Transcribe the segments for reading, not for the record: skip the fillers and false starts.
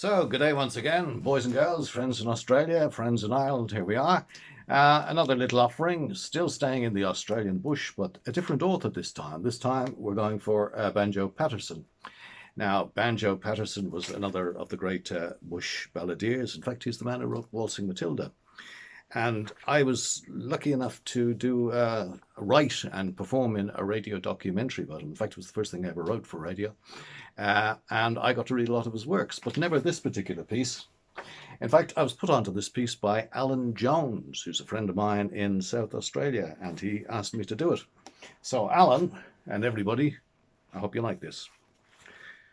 So, good day once again, boys and girls, friends in Australia, friends in Ireland, here we are. Another little offering, still staying in the Australian bush, but a different author this time. This time we're going for Banjo Paterson. Now, Banjo Paterson was another of the great bush balladeers. In fact, he's the man who wrote Waltzing Matilda. And I was lucky enough to write and perform in a radio documentary about him. In fact, it was the first thing I ever wrote for radio. And I got to read a lot of his works, but never this particular piece. In fact, I was put onto this piece by Alan Jones, who's a friend of mine in South Australia, and he asked me to do it. So Alan and everybody, I hope you like this.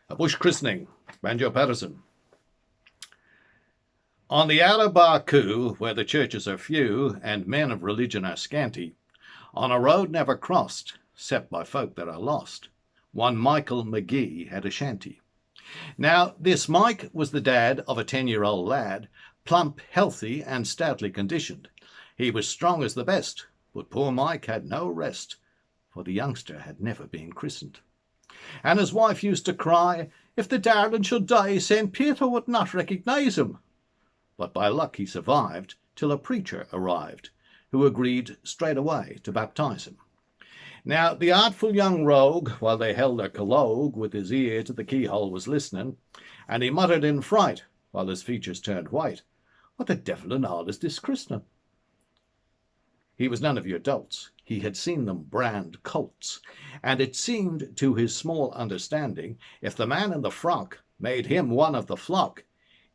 A Bush Christening, Banjo Paterson. On the Outer Barcoo, where the churches are few and men of religion are scanty, on a road never crossed, except by folk that are lost, one Michael McGee had a shanty. Now, this Mike was the dad of a 10-year-old lad, plump, healthy, and stoutly conditioned. He was strong as the best, but poor Mike had no rest, for the youngster had never been christened. And his wife used to cry, if the darling should die, St. Peter would not recognise him. But by luck he survived till a preacher arrived, who agreed straight away to baptise him. Now the artful young rogue, while they held their collogue, with his ear to the keyhole was listening, and he muttered in fright, while his features turned white, what the devil and all is this christening? He was none of your dolts. He had seen them brand colts, and it seemed to his small understanding, if the man in the frock made him one of the flock,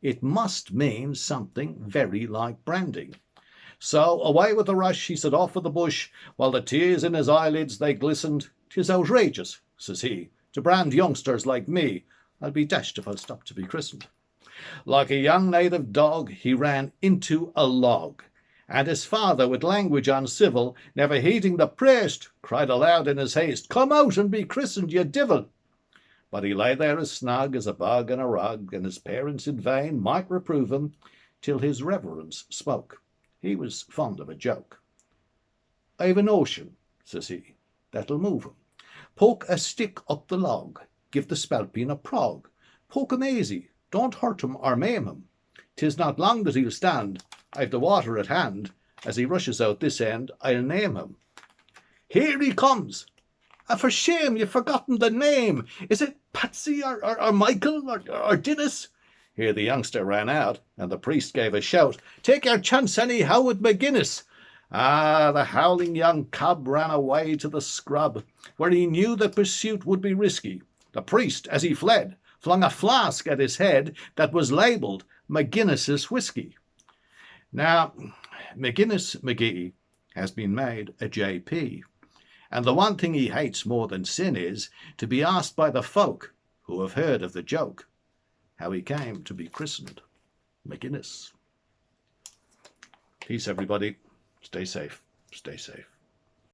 it must mean something very like branding. So away with the rush he set off for the bush, while the tears in his eyelids they glistened. "'Tis outrageous," says he, "to brand youngsters like me. I'll be dashed if I'll stop to be christened." Like a young native dog he ran into a log, and his father, with language uncivil, never heeding the priest, cried aloud in his haste, "Come out and be christened, ye divil!" But he lay there as snug as a bug in a rug, and his parents in vain might reprove him, till his reverence spoke. He was fond of a joke. "I've a notion," says he, "that'll move him. Poke a stick up the log, give the spalpeen a prog. Poke him easy, don't hurt him or maim him. 'Tis not long that he'll stand, I've the water at hand. As he rushes out this end, I'll name him. Here he comes! For shame, you've forgotten the name. Is it Patsy or Michael or Dennis?" Here the youngster ran out, and the priest gave a shout, "Take your chance anyhow with McGuinness." The howling young cub ran away to the scrub, where he knew the pursuit would be risky. The priest, as he fled, flung a flask at his head that was labelled McGuinness's whiskey. Now, McGuinness McGee has been made a JP. And the one thing he hates more than sin is to be asked by the folk who have heard of the joke how he came to be christened McGuinness. Peace, everybody. Stay safe. Stay safe.